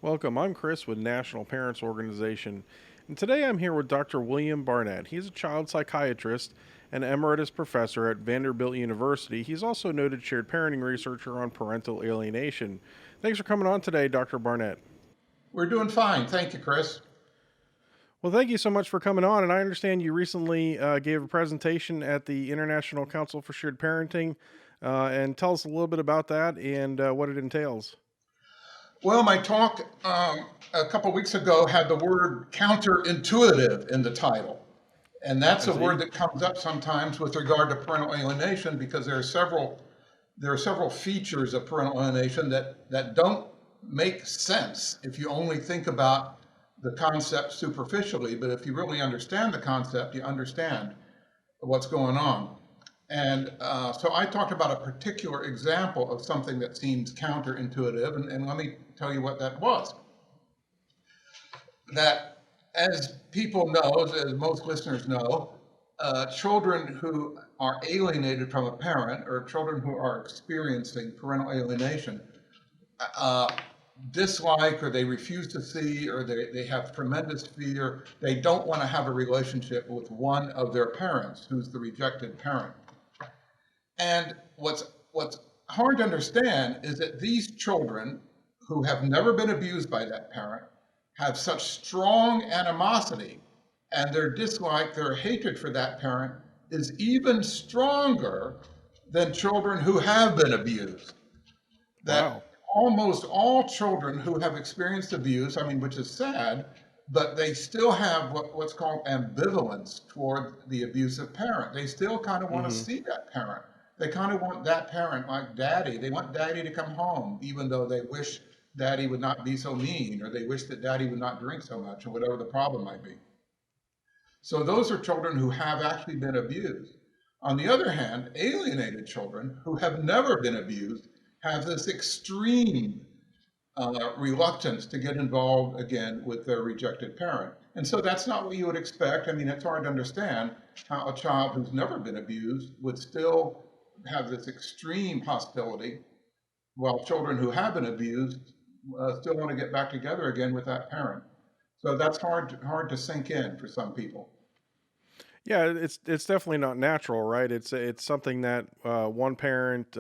Welcome. I'm Chris with National Parents Organization, and today I'm here with Dr. William Barnet. He's a child psychiatrist and emeritus professor at Vanderbilt University. He's also a noted shared parenting researcher on parental alienation. Thanks for coming on today, Dr. Barnet. We're doing fine. Thank you, Chris. Well, thank you so much for coming on. And I understand you recently gave a presentation at the International Council for Shared Parenting. And tell us a little bit about that and what it entails. Well, my talk a couple weeks ago had the word counterintuitive in the title. And that's I a word see. that comes up sometimes with regard to parental alienation because there are several features of parental alienation that don't make sense if you only think about the concept superficially. But if you really understand the concept, you understand what's going on. And so I talked about a particular example of something that seems counterintuitive, and let me tell you what that was. That, as people know, as most listeners know, children who are alienated from a parent or children who are experiencing parental alienation uh, dislike or they refuse to see or they have tremendous fear. They don't want to have a relationship with one of their parents who's the rejected parent. And what's hard to understand is that these children who have never been abused by that parent have such strong animosity, and their dislike, their hatred for that parent is even stronger than children who have been abused. Wow. That almost all children who have experienced abuse, I mean, which is sad, but they still have what's called ambivalence toward the abusive parent. They still kind of want to Hmm. see that parent. They kind of want that parent like daddy. They want daddy to come home, even though they wish daddy would not be so mean, or they wish that daddy would not drink so much, or whatever the problem might be. So those are children who have actually been abused. On the other hand, alienated children who have never been abused have this extreme reluctance to get involved again with their rejected parent. And so that's not what you would expect. I mean, it's hard to understand how a child who's never been abused would still have this extreme hostility, while children who have been abused still want to get back together again with that parent. So that's hard to sink in for some people. Yeah, it's definitely not natural, right? It's something that one parent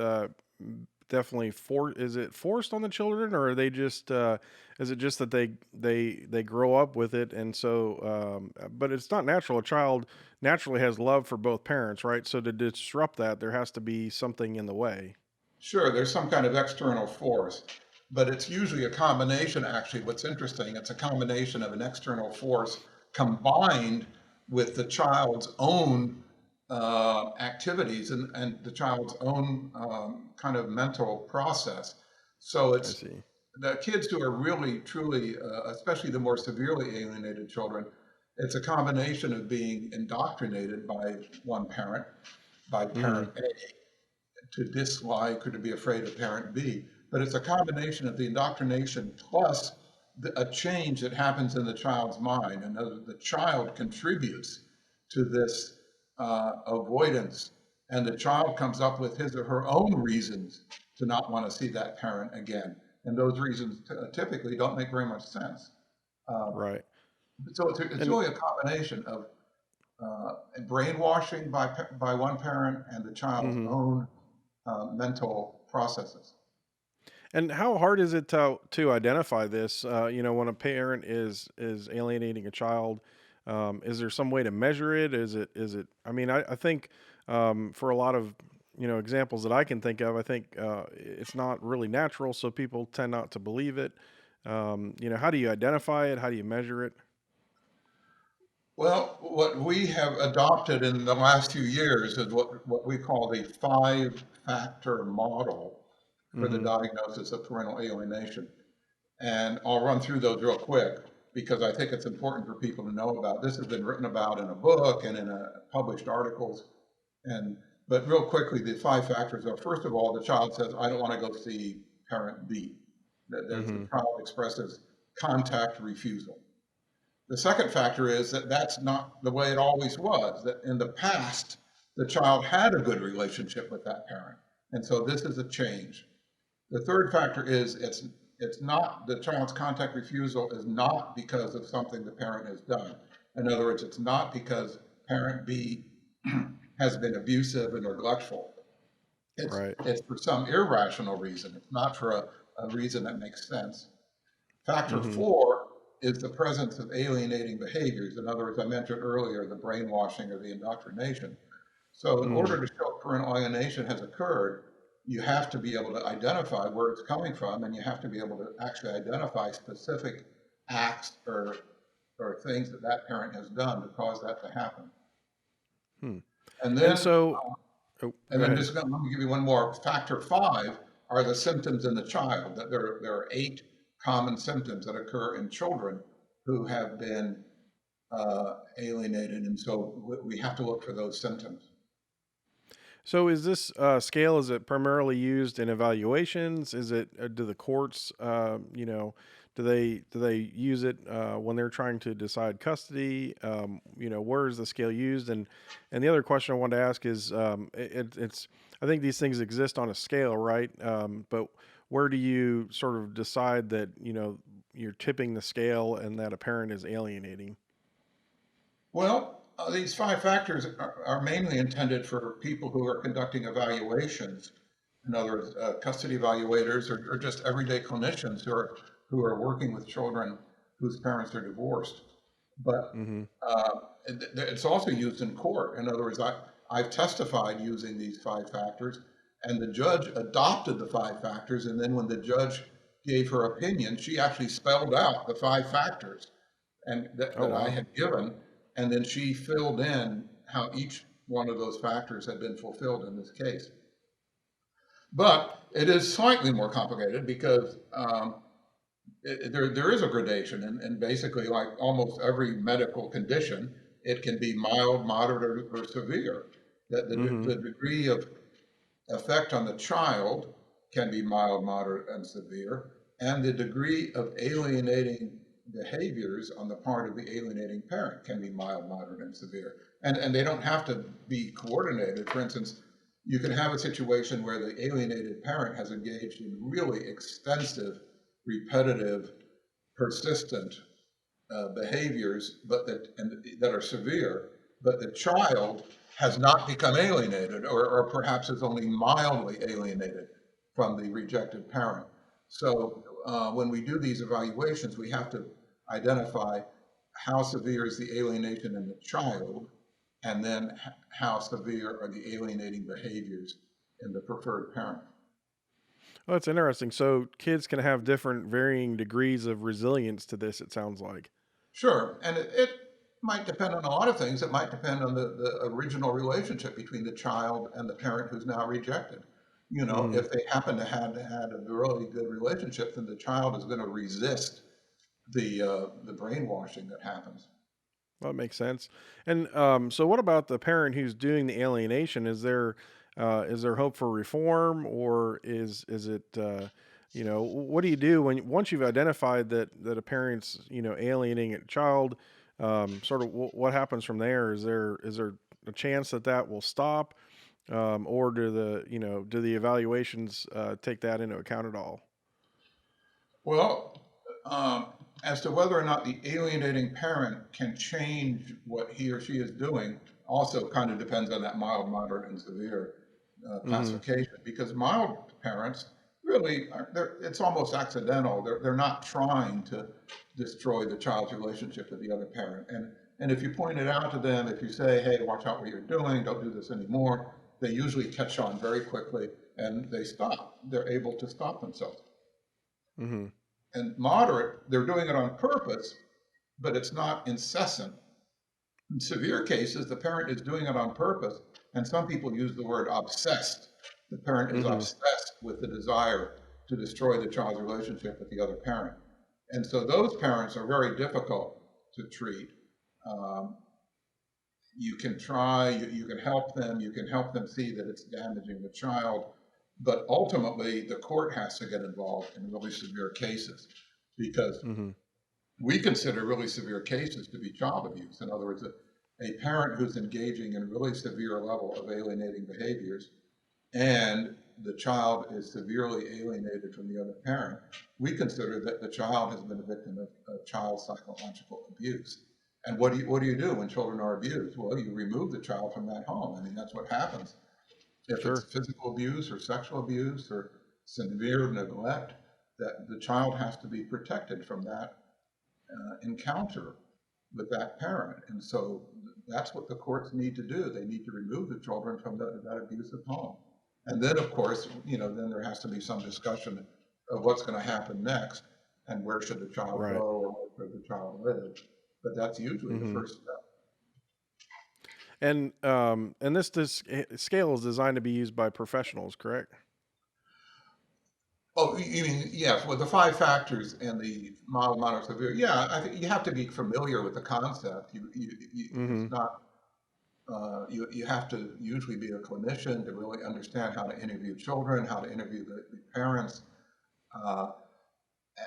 definitely is it forced on the children, or are they just is it just that they grow up with it, and so but it's not natural. A child naturally has love for both parents, right? So to disrupt that, there has to be something in the way. Sure, there's some kind of external force, but it's usually a combination, actually. What's interesting, it's a combination of an external force combined with the child's own activities and the child's own kind of mental process. So I it's see. the kids who are really, truly, especially the more severely alienated children, it's a combination of being indoctrinated by one parent, by Hmm. parent A, to dislike or to be afraid of parent B. But it's a combination of the indoctrination plus a change that happens in the child's mind. And the child contributes to this avoidance. And the child comes up with his or her own reasons to not want to see that parent again. And those reasons typically don't make very much sense. Uh, Right. so it's And really a combination of brainwashing by one parent and the child's mhm. own mental processes. And how hard is it to identify this? When a parent is alienating a child, is there some way to measure it? Is it? I mean, I think for a lot of examples that I can think of, I think it's not really natural, so people tend not to believe it. How do you identify it? How do you measure it? Well, what we have adopted in the last few years is what we call the five-factor model for the Hmm. diagnosis of parental alienation. And I'll run through those real quick because I think it's important for people to know about. This has been written about in a book and in published articles. And but real quickly, the five factors are: first of all, the child says, "I don't want to go see parent B." The Hmm. child expresses contact refusal. The second factor is that that's not the way it always was, that in the past, the child had a good relationship with that parent. And so this is a change. The third factor is it's not, the child's contact refusal is not because of something the parent has done. In other words, it's not because parent B has been abusive and neglectful. Right. It's for some irrational reason. It's not for a reason that makes sense. Factor Mm-hmm. four is the presence of alienating behaviors. In other words, I mentioned earlier the brainwashing or the indoctrination. So in Mm-hmm. order to show parental alienation has occurred, you have to be able to identify where it's coming from, and you have to be able to actually identify specific acts or things that that parent has done to cause that to happen. Hmm. And And then, so, oh, and go then ahead. just let me give you one more. Factor five are the symptoms in the child. That there are 8 common symptoms that occur in children who have been alienated, and so we have to look for those symptoms. So is this scale, is it primarily used in evaluations? Is it do the courts do they use it when they're trying to decide custody? Where is the scale used? And the other question I wanted to ask is it's I think these things exist on a scale, right? But where do you sort of decide that you're tipping the scale and that a parent is alienating? Well, these 5 factors are mainly intended for people who are conducting evaluations. In other words, custody evaluators or just everyday clinicians who are working with children whose parents are divorced. But Mm-hmm. it's also used in court. In other words, I've testified using these 5 factors, and the judge adopted the 5 factors. And then when the judge gave her opinion, she actually spelled out the 5 factors and Oh that I wow. had given, and then she filled in how each one of those factors had been fulfilled in this case. But it is slightly more complicated because there is a gradation, and basically, like almost every medical condition, it can be mild, moderate, or severe. That Mm-hmm. the degree of effect on the child can be mild, moderate, and severe, and the degree of alienating behaviors on the part of the alienating parent can be mild, moderate, and severe. And they don't have to be coordinated. For instance, you can have a situation where the alienated parent has engaged in really extensive, repetitive, persistent behaviors, that are severe, but the child has not become alienated, or perhaps is only mildly alienated from the rejected parent. So when we do these evaluations, we have to identify how severe is the alienation in the child, and then how severe are the alienating behaviors in the preferred parent. Oh, that's interesting. So kids can have different varying degrees of resilience to this, it sounds like. Sure, and it might depend on a lot of things. It might depend on the original relationship between the child and the parent who's now rejected. You know, Hmm. if they happen to have had a really good relationship, then the child is going to resist the brainwashing that happens. Well, that makes sense. And so, what about the parent who's doing the alienation? Is there hope for reform, or is it what do you do when once you've identified that a parent's alienating a child? Sort of what happens from there? Is there a chance that will stop, or do the evaluations take that into account at all? Well, um, as to whether or not the alienating parent can change what he or she is doing also kind of depends on that mild, moderate, and severe Mm-hmm. classification. Because mild parents really it's almost accidental. They're not trying to destroy the child's relationship with the other parent. And if you point it out to them, if you say, "Hey, watch out what you're doing. Don't do this anymore," they usually catch on very quickly and they stop. They're able to stop themselves. Mm-hmm. And moderate, they're doing it on purpose, but it's not incessant. In severe cases, the parent is doing it on purpose, and some people use the word obsessed. The parent is Mm-hmm. obsessed with the desire to destroy the child's relationship with the other parent. And so those parents are very difficult to treat. Um, you can try, you can help them, you can help them see that it's damaging the child, but ultimately the court has to get involved in really severe cases because Mm-hmm. we consider really severe cases to be child abuse. In other words, parent who's engaging in really severe level of alienating behaviors and the child is severely alienated from the other parent, we consider that the child has been a victim of child psychological abuse. And what do you do when children are abused? Well, you remove the child from that home. I mean, that's what happens. If it's Sure. physical abuse or sexual abuse or severe neglect, that the child has to be protected from that encounter with that parent. And so that's what the courts need to do. They need to remove the children from that abusive home. And then, of course, then there has to be some discussion of what's going to happen next and where should the child go Right. or where should the child live. But that's usually the Hmm. first step. And this scale is designed to be used by professionals, correct? Oh, you mean, yes, with the five factors and the mild, moderate, severe. Yeah, I think you have to be familiar with the concept. Hmm. It's not, you have to usually be a clinician to really understand how to interview children, how to interview the parents. Uh,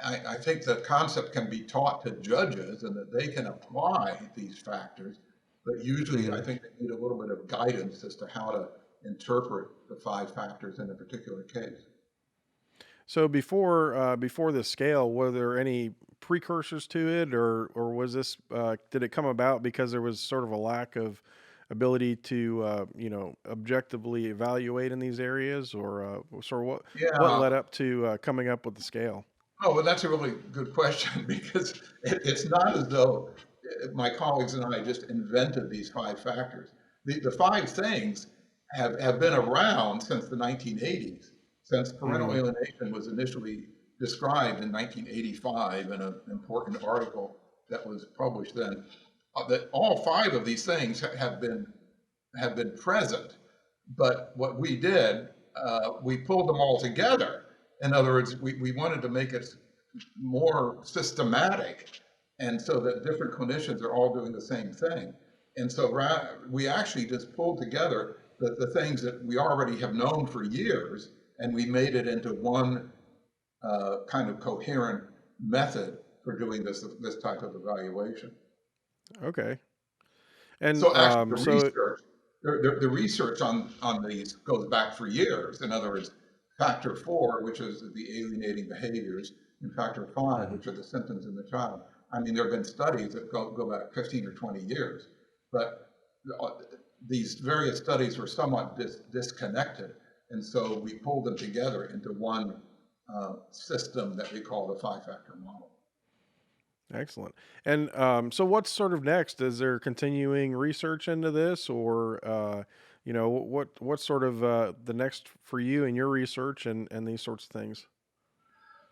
I think the concept can be taught to judges and that they can apply these factors, but usually I Hmm. think they need a little bit of guidance as to how to interpret the five factors in a particular case. So before the scale, were there any precursors to it, or was this did it come about because there was sort of a lack of ability to objectively evaluate in these areas, or sort of what Yeah. led up to coming up with the scale? Oh, well, that's a really good question because it's not as though my colleagues and I just invented these five factors. The five things have been around since the 1980s, since parental Hmm. alienation was initially described in 1985 in an important article that was published then. That all five of these things have been present, but what we did, we pulled them all together. In other words, we wanted to make it more systematic, and so that different clinicians are all doing the same thing. And so we actually just pulled together the things that we already have known for years, and we made it into one kind of coherent method for doing this type of evaluation. Okay. And So actually, the so research, the research on these goes back for years. In other words, factor four, which is the alienating behaviors, and factor five, Mhm. which are the symptoms in the child. I mean, there have been studies that go back 15 or 20 years, but uh, these various studies were somewhat disconnected. And so we pulled them together into one system that we call the five factor model. Excellent. And so what's sort of next? Is there continuing research into this, or what's sort of the next for you in your research and these sorts of things?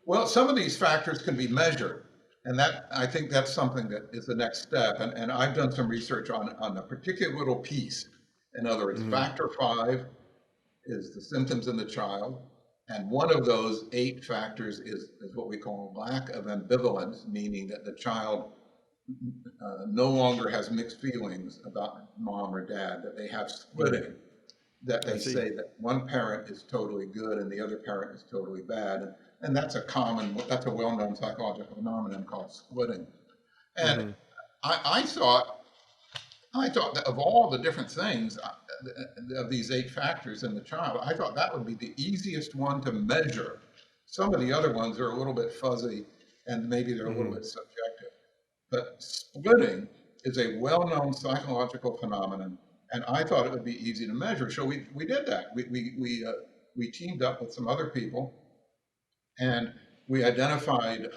Well, some of these factors can be measured, and that I think that's something that is the next step. And I've done some research on a particular little piece. In other words, Hmm. factor five is the symptoms in the child, and one of those eight factors is what we call lack of ambivalence, meaning that the child no longer has mixed feelings about mom or dad, that they have Hmm. splitting, that I they see. say that one parent is totally good and the other parent is totally bad. And that's a well-known psychological phenomenon called splitting. And Hmm. I, I thought, I thought that of all the different things of these eight factors in the child, I thought that would be the easiest one to measure. Some of the other ones are a little bit fuzzy and maybe they're a little Hmm. bit subjective. But splitting is a well-known psychological phenomenon, and I thought it would be easy to measure. So we did that. We teamed up with some other people, and we identified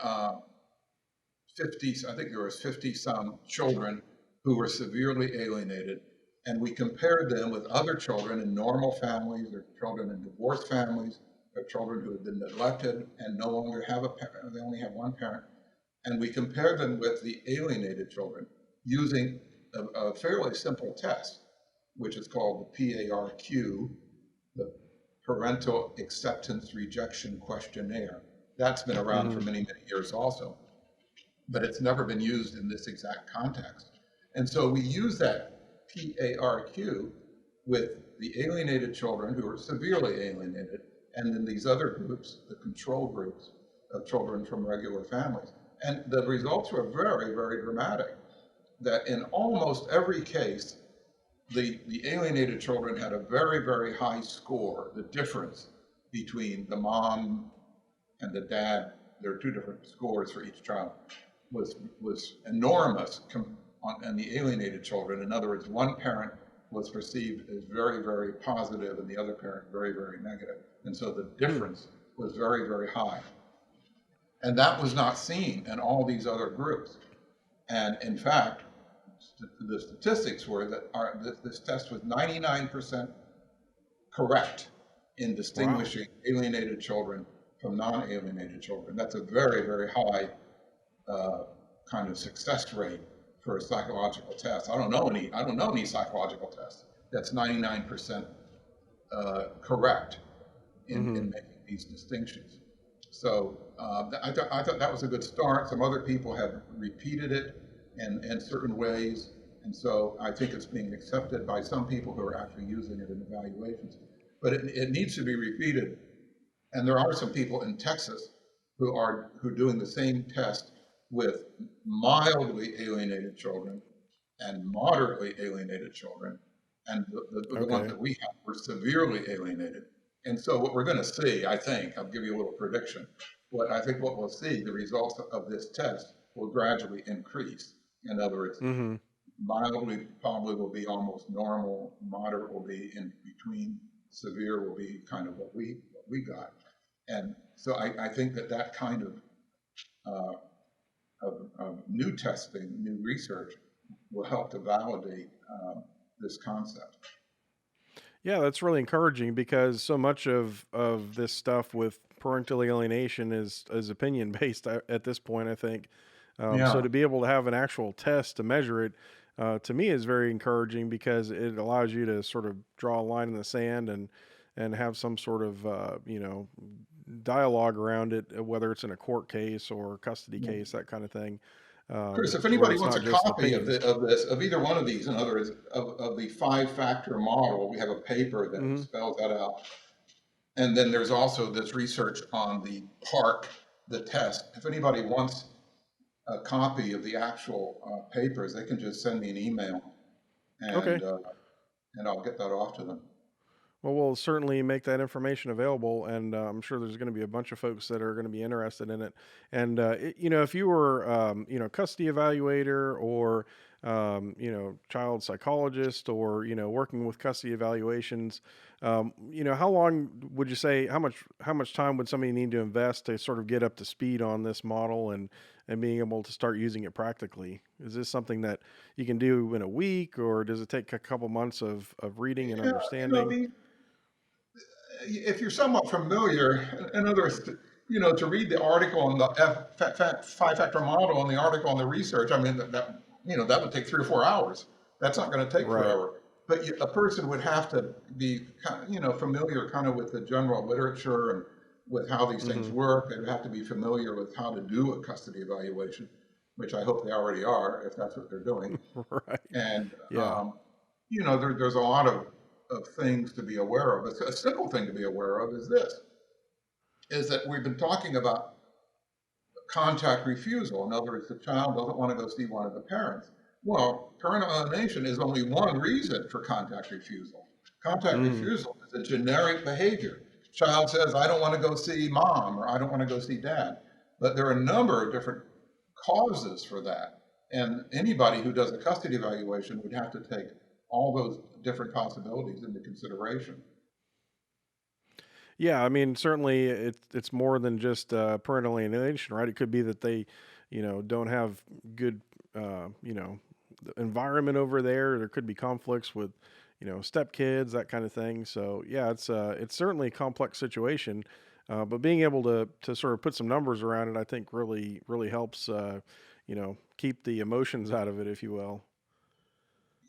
50. I think there was 50 some children who were severely alienated, and we compared them with other children in normal families, or children in divorced families, or children who had been neglected and no longer have a parent. They only have one parent, and we compared them with the alienated children using a fairly simple test, which is called the PARQ, the Parental Acceptance-Rejection Questionnaire. That's been around for Hmm. many, many years also, but it's never been used in this exact context. And so we use that PARQ with the alienated children who are severely alienated, and then these other groups, the control groups of children from regular families. And the results were very, very dramatic. That in almost every case, the alienated children had a very, very high score. The difference between the mom and the dad, there are two different scores for each child, was enormous on the alienated children. In other words, one parent was perceived as very, very positive and the other parent very, very negative. And so the Hmm. difference was very, very high. And that was not seen in all these other groups. And in fact, the statistics were that this test was 99% correct in Wow. distinguishing alienated children from non-alienated children. That's a very, very high uh, kind of success rate for a psychological test. I don't know any psychological test that's 99% correct Hmm. in making these distinctions. So I thought that was a good start. Some other people have repeated it in certain ways. And so I think it's being accepted by some people who are actually using it in evaluations. But it needs to be repeated. And there are some people in Texas who are doing the same test with mildly alienated children and moderately alienated children, and the ones Okay. that we have were severely alienated. And so what we're going to see, I think, I'll give you a little prediction. What we'll see, the results of this test will gradually increase. In other words, Hmm. mildly probably will be almost normal, moderate will be in between, severe will be kind of what we got. And so I think that kind uh, of new testing, new research will help to validate this concept. Yeah, that's really encouraging because so much of this stuff with parental alienation is opinion based at this point. I think so. Yeah. To be able to have an actual test to measure it, to me, is very encouraging because it allows you to sort of draw a line in the sand and have some sort of dialogue around it, whether it's in a court case or custody Yeah. case, that kind of thing, Chris, if to where anybody it's wants not a just copy of opinions. of either one of these, in other words, of the five-factor model, we have a paper that Hmm. spells that out. And then there's also this research on the park, the test. If anybody wants a copy of the actual papers, they can just send me an email, Okay. and uh, and I'll get that off to them. Well, we'll certainly make that information available, and I'm sure there's going to be a bunch of folks that are going to be interested in it. And if you were, custody evaluator or child psychologist, or working with custody evaluations, how long would you say how much time would somebody need to invest to sort of get up to speed on this model and being able to start using it practically? Is this something that you can do in a week, or does it take a couple months of reading and Yeah, understanding? if you're somewhat familiar, in other words, to read the article on the five-factor model and the article on the research, I mean, that would take 3 or 4 hours. That's not going to take Right. forever. But a person would have to be, familiar kind of with the general literature and with how these things Mhm. work. They would have to be familiar with how to do a custody evaluation, which I hope they already are, if that's what they're doing. Right. And Yeah. there's a lot of things to be aware of. A simple thing to be aware of is this: is that we've been talking about contact refusal. In other words, the child doesn't want to go see one of the parents. Well, parental alienation is only one reason for contact refusal. Contact Mhm. refusal is a generic behavior. Child says, I don't want to go see mom, or I don't want to go see dad. But there are a number of different causes for that. And anybody who does a custody evaluation would have to take all those different possibilities into consideration. Yeah, I mean, certainly it's more than just parental alienation, right? It could be that they, don't have good, environment over there. There could be conflicts with, stepkids, that kind of thing. So yeah, it's certainly a complex situation, but being able to sort of put some numbers around it, I think really helps, keep the emotions out of it, if you will.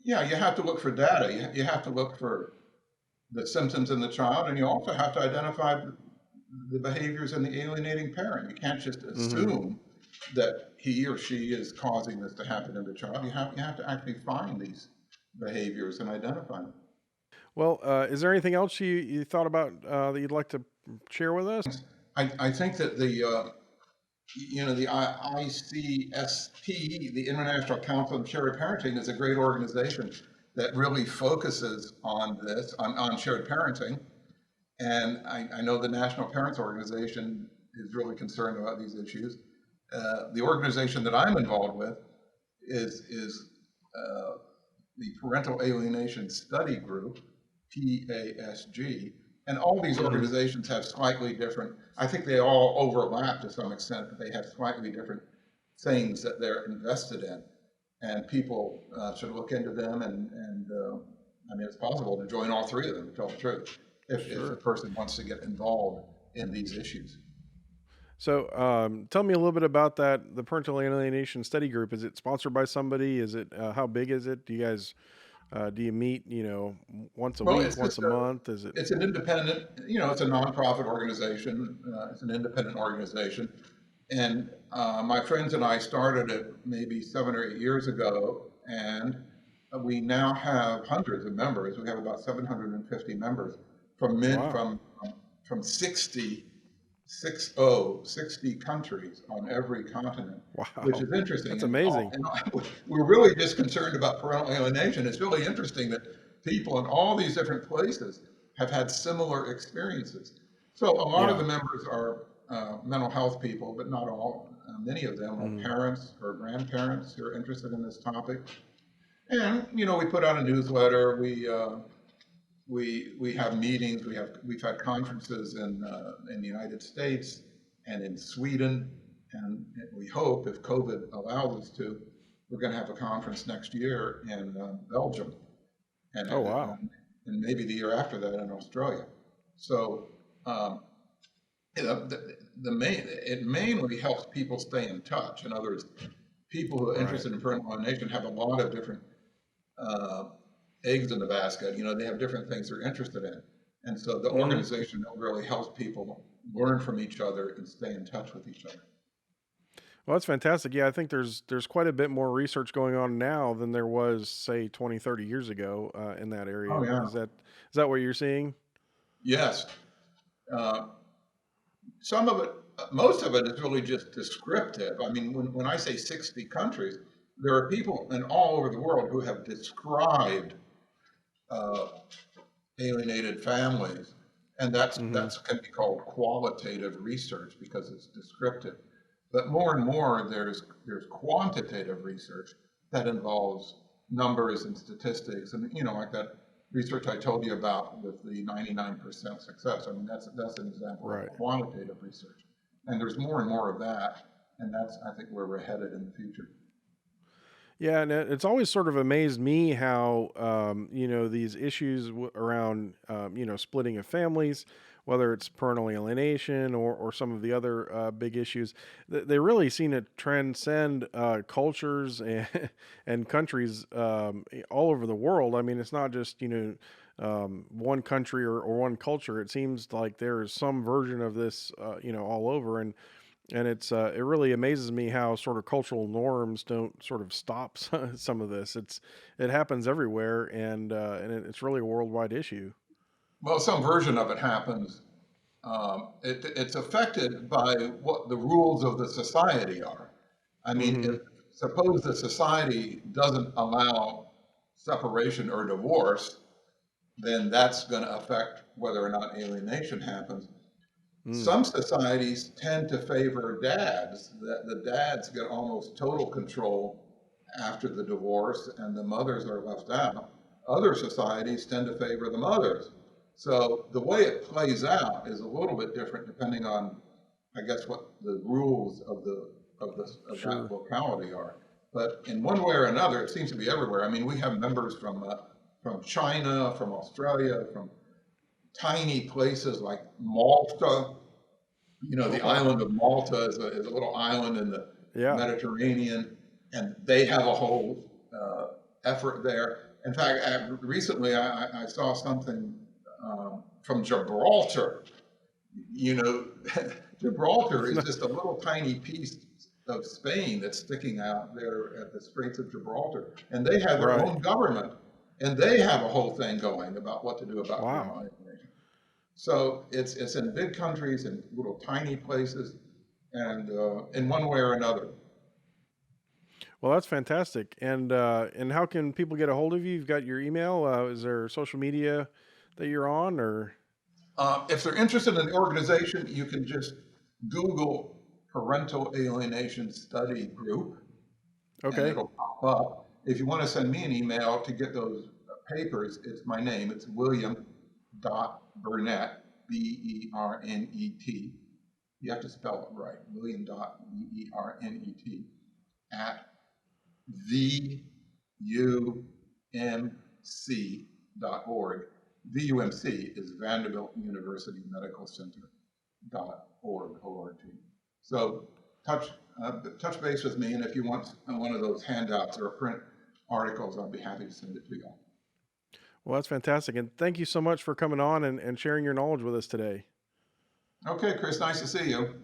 Yeah, you have to look for data. You have to look for the symptoms in the child, and you also have to identify the behaviors in the alienating parent. You can't just Hmm. assume that he or she is causing this to happen in the child. You have to actually find these behaviors and identify them. Well, is there anything else you thought about that you'd like to share with us? I think that the ICSP, the International Council on Shared Parenting, is a great organization that really focuses on this, on shared parenting. And I know the National Parents Organization is really concerned about these issues. The organization that I'm involved with is the Parental Alienation Study Group, PASG, and all these Hmm. organizations have slightly different, I think they all overlap to some extent, but they have slightly different things that they're invested in. And people should look into them I mean, it's possible to join all three of them, to tell the truth, if a Sure. person wants to get involved in these issues. So, tell me a little bit about that. The Parental Alienation Study Group. Is it sponsored by somebody? Is it how big is it? Do you guys do you meet? Once a Well, week, it's once just a month? Is it? it's an independent, it's a nonprofit organization. It's an independent organization. And my friends and I started it maybe 7 or 8 years ago, and we now have hundreds of members. We have about 750 members from men Wow. from 60 countries on every continent, which Wow. is interesting. That's And, amazing. we're really just concerned about parental alienation. It's really interesting that people in all these different places have had similar experiences. So a lot of Yeah. the members are mental health people, but not all. Many of them are Hmm. parents or grandparents who are interested in this topic. And we put out a newsletter. We have meetings. We've had conferences in the United States and in Sweden, and we hope, if COVID allows us to, we're going to have a conference next year in Belgium, and, Oh and wow. and maybe the year after that in Australia. So um, the main it mainly helps people stay in touch. In other words, people who are Right. interested in parental alienation have a lot of different uh, eggs in the basket. They have different things they're interested in. And so the Hmm. organization really helps people learn from each other and stay in touch with each other. Well, that's fantastic. Yeah, I think there's quite a bit more research going on now than there was, say, 20, 30 years ago in that area. Oh, yeah. Is that what you're seeing? Yes. Uh, some of it, most of it is really just descriptive. I mean, when I say 60 countries, there are people in all over the world who have described uh, alienated families, and Hmm. that's can be called qualitative research because it's descriptive. But more and more, there's quantitative research that involves numbers and statistics, and like that research I told you about with the 99% success. I mean, that's an example of Right. quantitative research, and there's more and more of that, and that's I think where we're headed in the future. Yeah, and it's always sort of amazed me how these issues around splitting of families, whether it's parental alienation or some of the other big issues, they really seem to transcend cultures and and countries all over the world. I mean, it's not just one country or one culture. It seems like there is some version of this all over, and it really amazes me how sort of cultural norms don't sort of stop some of this. It happens everywhere, and it's really a worldwide issue. Well, some version of it happens. It's affected by what the rules of the society are. I mean, if Hmm. suppose the society doesn't allow separation or divorce, then that's going to affect whether or not alienation happens. Mm. Some societies tend to favor dads, that the dads get almost total control after the divorce and the mothers are left out. Other societies tend to favor the mothers. So the way it plays out is a little bit different depending on, I guess, what the rules of that Sure. locality are. But in one way or another, it seems to be everywhere. I mean, we have members from China, from Australia, from tiny places like Malta. Oh The wow. island of Malta is a little island in the Yeah. Mediterranean, and they have a whole effort there. In fact, recently I saw something from Gibraltar. You know, Gibraltar is just a little tiny piece of Spain that's sticking out there at the Straits of Gibraltar, and they have their Right. own government, and they have a whole thing going about what to do about parental Wow. alienation. So it's in big countries and little tiny places, and in one way or another. Well, that's fantastic. And how can people get a hold of you? You've got your email. Is there social media that you're on, or? If they're interested in the organization, you can just Google Parental Alienation Study Group, and Okay. it'll pop up. If you want to send me an email to get those papers, it's my name. It's William.Bernet, Bernet. You have to spell it right. William.Bernet at VUMC.org. VUMC is Vanderbilt University Medical Center.org. So touch base with me, and if you want one of those handouts or print articles, I'll be happy to send it to you. Well, that's fantastic. And thank you so much for coming on and sharing your knowledge with us today. Okay, Chris, nice to see you.